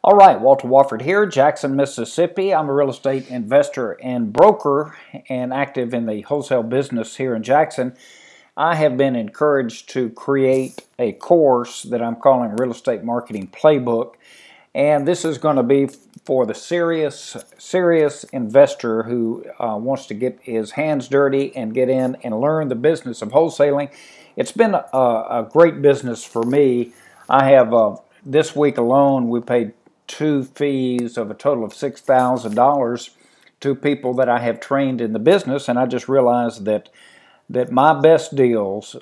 All right, Walterwofford here, Jackson, Mississippi. I'm a real estate investor and broker and active in the wholesale business here in Jackson. I have been encouraged to create a course that I'm calling Real Estate Marketing Playbook. And this is going to be for the serious investor who wants to get his hands dirty and get in and learn the business of wholesaling. It's been a great business for me. I have, this week alone, we paid 2 fees of a total of $6,000 to people that I have trained in the business, and I just realized that my best deals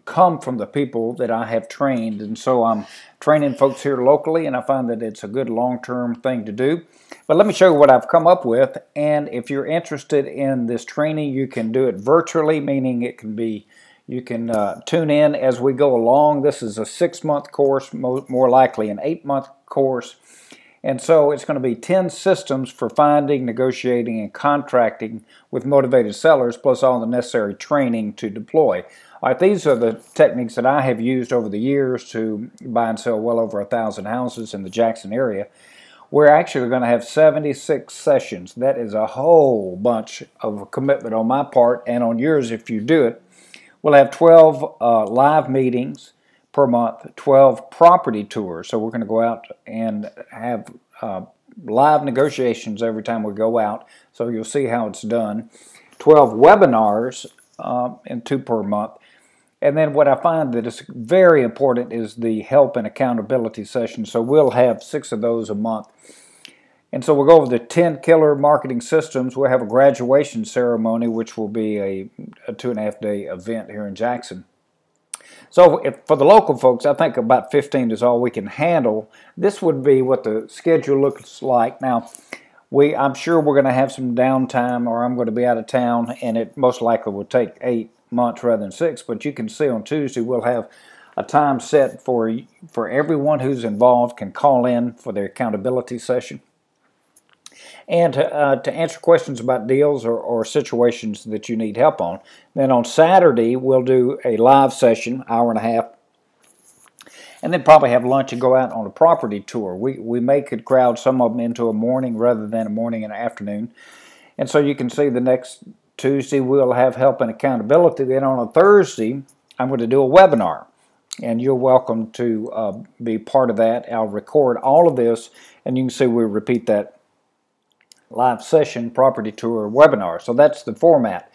come from the people that I have trained, and so I'm training folks here locally, and I find that it's a good long-term thing to do. But let me show you what I've come up with, and if you're interested in this training, you can do it virtually, meaning it can be you can tune in as we go along. This is a 6-month course, more likely an 8-month course. And so it's going to be 10 systems for finding, negotiating, and contracting with motivated sellers, plus all the necessary training to deploy. All right, these are the techniques that I have used over the years to buy and sell well over 1,000 houses in the Jackson area. We're actually going to have 76 sessions. That is a whole bunch of commitment on my part and on yours if you do it. We'll have 12 live meetings per month, 12 property tours. So we're going to go out and have live negotiations every time we go out. So you'll see how it's done. 12 webinars and 2 per month. And then what I find that is very important is the help and accountability sessions. So we'll have 6 of those a month. And so we'll go over the 10 killer marketing systems. We'll have a graduation ceremony, which will be a 2.5-day event here in Jackson. So for the local folks, I think about 15 is all we can handle. This would be what the schedule looks like. Now, I'm sure we're going to have some downtime, or I'm going to be out of town, and it most likely will take 8 months rather than 6. But you can see on Tuesday we'll have a time set for everyone who's involved can call in for their accountability session. And to answer questions about deals or situations that you need help on. Then on Saturday, we'll do a live session, hour and a half, and then probably have lunch and go out on a property tour. We may could crowd some of them into a morning rather than a morning and an afternoon. And so you can see the next Tuesday, we'll have help and accountability. Then on a Thursday, I'm going to do a webinar, and you're welcome to be part of that. I'll record all of this, and you can see we repeat that live session, property tour, webinar. So that's the format.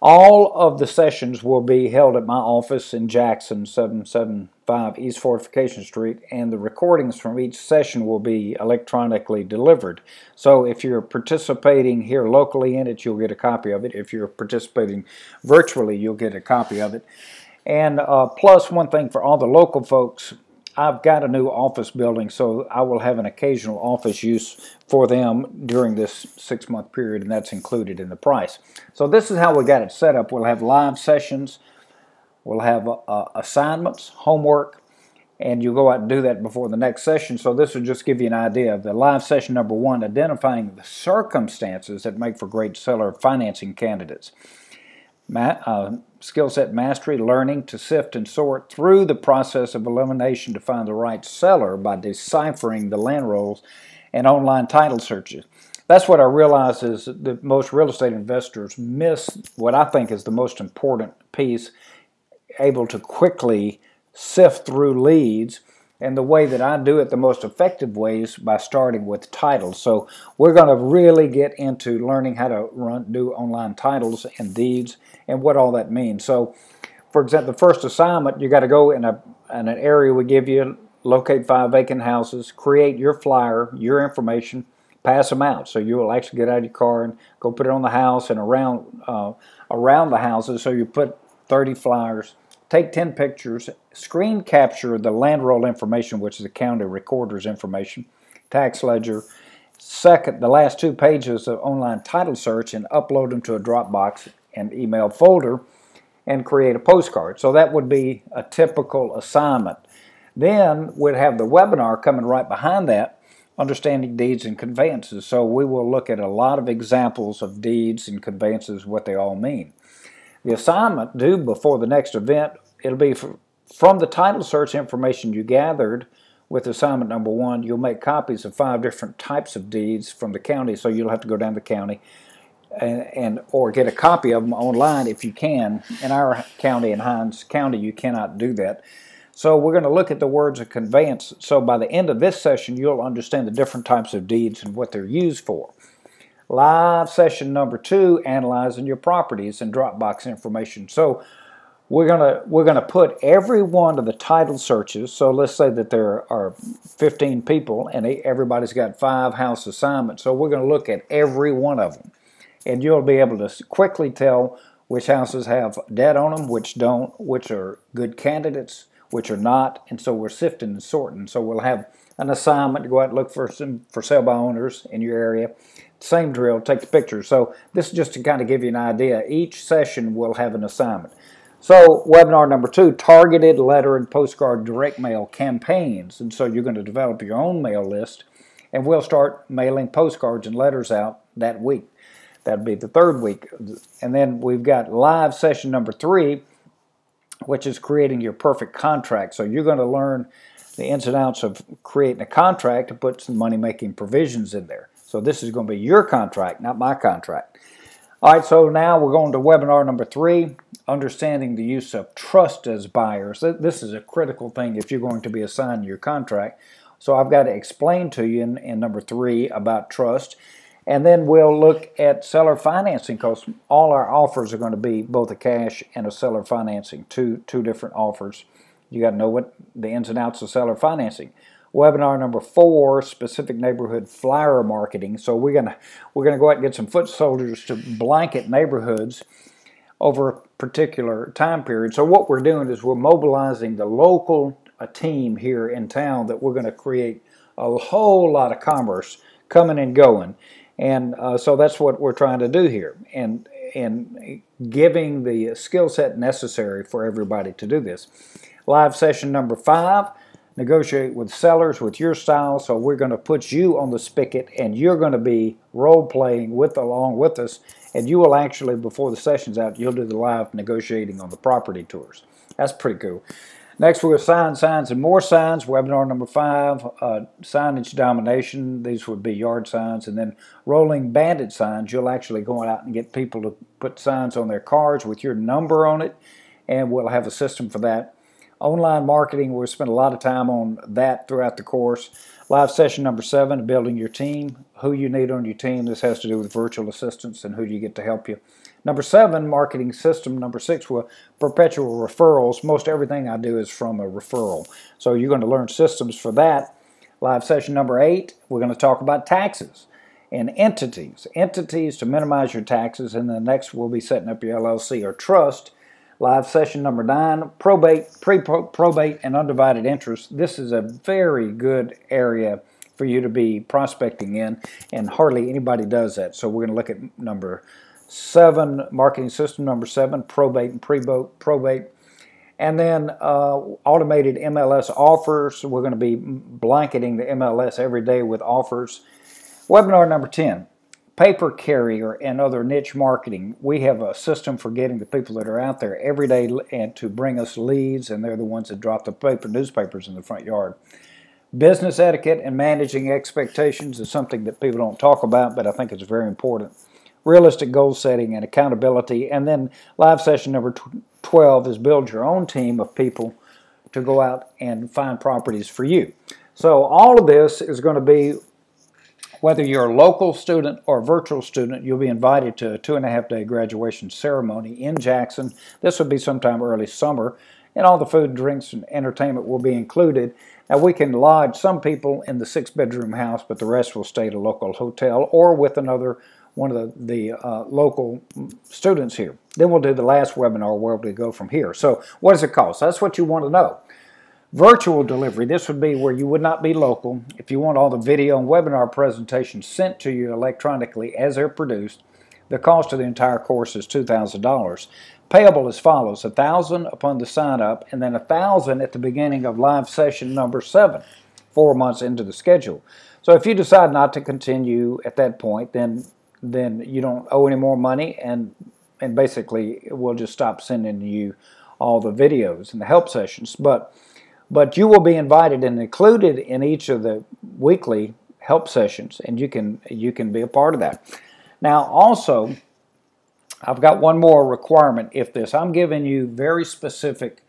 All of the sessions will be held at my office in Jackson, 775 East Fortification Street, and the recordings from each session will be electronically delivered. So if you're participating here locally in it, you'll get a copy of it. If you're participating virtually, you'll get a copy of it. And plus, one thing for all the local folks, I've got a new office building, so I will have an occasional office use for them during this 6-month period, and that's included in the price. So this is how we got it set up. We'll have live sessions, we'll have assignments, homework, and you'll go out and do that before the next session. So this will just give you an idea of the live session number 1, identifying the circumstances that make for great seller financing candidates. Skillset Mastery, learning to sift and sort through the process of elimination to find the right seller by deciphering the land rolls and online title searches. That's what I realize is that most real estate investors miss what I think is the most important piece, able to quickly sift through leads. And the way that I do it the most effective way is by starting with titles. So we're going to really get into learning how to do online titles and deeds and what all that means. So, for example, the first assignment, you got to go in an area we give you, locate 5 vacant houses, create your flyer, your information, pass them out. So you will actually get out of your car and go put it on the house and around the houses. So you put 30 flyers. Take 10 pictures, screen capture the land roll information, which is the county recorder's information, tax ledger, the last 2 pages of online title search, and upload them to a Dropbox and email folder and create a postcard. So that would be a typical assignment. Then we'd have the webinar coming right behind that, understanding deeds and conveyances. So we will look at a lot of examples of deeds and conveyances, what they all mean. The assignment due before the next event, it'll be from the title search information you gathered with assignment number 1, you'll make copies of 5 different types of deeds from the county, so you'll have to go down to the county or get a copy of them online if you can. In our county, in Hinds County, you cannot do that. So we're going to look at the words of conveyance. So by the end of this session, you'll understand the different types of deeds and what they're used for. Live session number 2, analyzing your properties and Dropbox information. So we're gonna put every one of the title searches. So let's say that there are 15 people and everybody's got 5 house assignments. So we're going to look at every one of them, and you'll be able to quickly tell which houses have debt on them, which don't, which are good candidates, which are not. And so we're sifting and sorting. So we'll have an assignment to go out and look for some for sale by owners in your area. Same drill, take the pictures. So this is just to kind of give you an idea. Each session will have an assignment. So webinar number 2, targeted letter and postcard direct mail campaigns. And so you're going to develop your own mail list, and we'll start mailing postcards and letters out that week. That'd be the 3rd week. And then we've got live session number 3, which is creating your perfect contract. So you're going to learn the ins and outs of creating a contract to put some money-making provisions in there. So this is going to be your contract, not my contract. All right, so now we're going to webinar number 3, understanding the use of trust as buyers. This is a critical thing if you're going to be assigned your contract. So I've got to explain to you in number 3 about trust. And then we'll look at seller financing, because all our offers are going to be both a cash and a seller financing, two different offers. You got to know what the ins and outs of seller financing. Webinar number 4, specific neighborhood flyer marketing. So we're gonna go out and get some foot soldiers to blanket neighborhoods over a particular time period. So what we're doing is we're mobilizing the local team here in town that we're going to create a whole lot of commerce coming and going. And so that's what we're trying to do here, and giving the skill set necessary for everybody to do this. Live session number 5, negotiate with sellers with your style. So we're going to put you on the spigot, and you're going to be role-playing along with us, and you will actually, before the session's out, you'll do the live negotiating on the property tours. That's pretty cool. Next, we'll sign signs and more signs. Webinar number 5, signage domination. These would be yard signs. And then rolling bandit signs. You'll actually go out and get people to put signs on their cars with your number on it, and we'll have a system for that. Online marketing, we'll spend a lot of time on that throughout the course. Live session number 7, building your team. Who you need on your team. This has to do with virtual assistants and who do you get to help you. Number 7, marketing system. Number 6, perpetual referrals. Most everything I do is from a referral. So you're going to learn systems for that. Live session number 8, we're going to talk about taxes and entities. Entities to minimize your taxes. And then next we'll be setting up your LLC or trust. Live session number 9, probate, pre-probate, and undivided interest. This is a very good area for you to be prospecting in, and hardly anybody does that. So we're going to look at number 7, marketing system number 7, probate and pre-probate. And then automated MLS offers. We're going to be blanketing the MLS every day with offers. Webinar number 10, paper carrier and other niche marketing. We have a system for getting the people that are out there every day and to bring us leads, and they're the ones that drop the newspapers in the front yard. Business etiquette and managing expectations is something that people don't talk about, but I think it's very important. Realistic goal setting and accountability. And then live session number 12 is build your own team of people to go out and find properties for you. So all of this is going to be, whether you're a local student or a virtual student, you'll be invited to a 2.5-day graduation ceremony in Jackson. This will be sometime early summer, and all the food, drinks, and entertainment will be included. Now, we can lodge some people in the 6-bedroom house, but the rest will stay at a local hotel or with one of the local students here. Then we'll do the last webinar where we go from here. So what does it cost? That's what you want to know. Virtual delivery, this would be where you would not be local. If you want all the video and webinar presentations sent to you electronically as they're produced, the cost of the entire course is $2,000. Payable as follows: $1,000 upon the sign up, and then $1,000 at the beginning of live session number 7, 4 months into the schedule. So if you decide not to continue at that point, then you don't owe any more money, and basically we'll just stop sending you all the videos and the help sessions. But But you will be invited and included in each of the weekly help sessions, and you can be a part of that. Now, also, I've got one more requirement. If I'm giving you very specific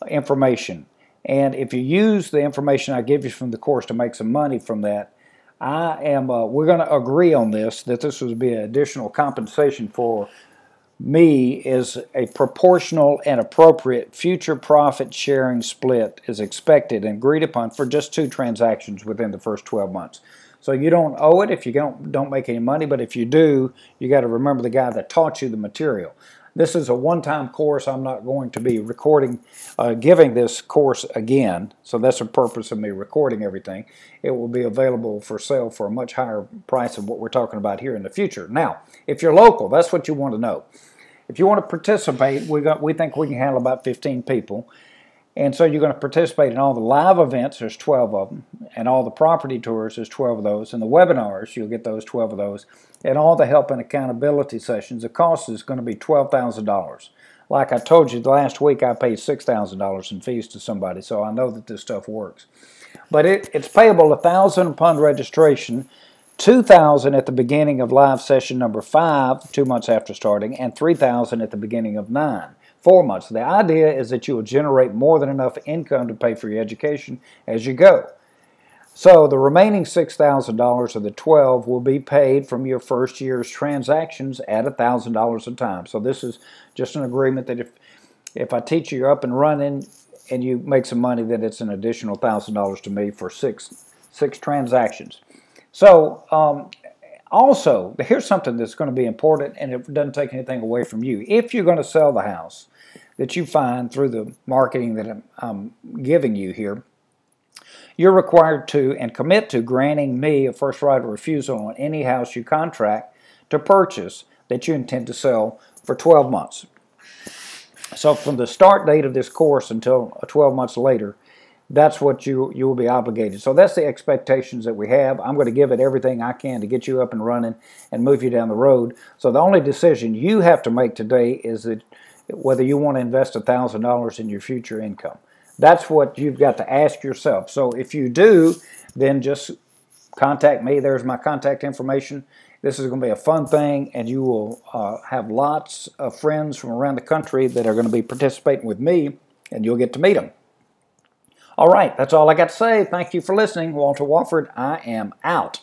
information, and if you use the information I give you from the course to make some money from that, we're going to agree on this, that this would be an additional compensation for me, is a proportional and appropriate future profit sharing split is expected and agreed upon for just 2 transactions within the first 12 months. So you don't owe it if you don't make any money, but if you do, you got to remember the guy that taught you the material. This is a one-time course. I'm not going to be giving this course again, so that's the purpose of me recording everything. It will be available for sale for a much higher price of what we're talking about here in the future. Now, if you're local, that's what you want to know. If you want to participate, we think we can handle about 15 people. And so you're going to participate in all the live events, there's 12 of them, and all the property tours, there's 12 of those, and the webinars, you'll get those 12 of those, and all the help and accountability sessions. The cost is going to be $12,000. Like I told you last week, I paid $6,000 in fees to somebody, so I know that this stuff works. But it's payable $1,000 upon registration, $2,000 at the beginning of live session number 5, 2 months after starting, and $3,000 at the beginning of 9, 4 months. The idea is that you will generate more than enough income to pay for your education as you go. So the remaining $6,000 of the 12 will be paid from your first year's transactions at $1,000 a time. So this is just an agreement that if I teach you up and running and you make some money, then it's an additional $1,000 to me for six transactions. So also, here's something that's going to be important, and it doesn't take anything away from you. If you're going to sell the house that you find through the marketing that I'm giving you here, you're required to and commit to granting me a first right of refusal on any house you contract to purchase that you intend to sell for 12 months. So from the start date of this course until 12 months later, that's what you will be obligated. So that's the expectations that we have. I'm going to give it everything I can to get you up and running and move you down the road. So the only decision you have to make today is that whether you want to invest $1,000 in your future income. That's what you've got to ask yourself. So if you do, then just contact me. There's my contact information. This is going to be a fun thing, and you will have lots of friends from around the country that are going to be participating with me, and you'll get to meet them. All right, that's all I got to say. Thank you for listening. Walter Wofford, I am out.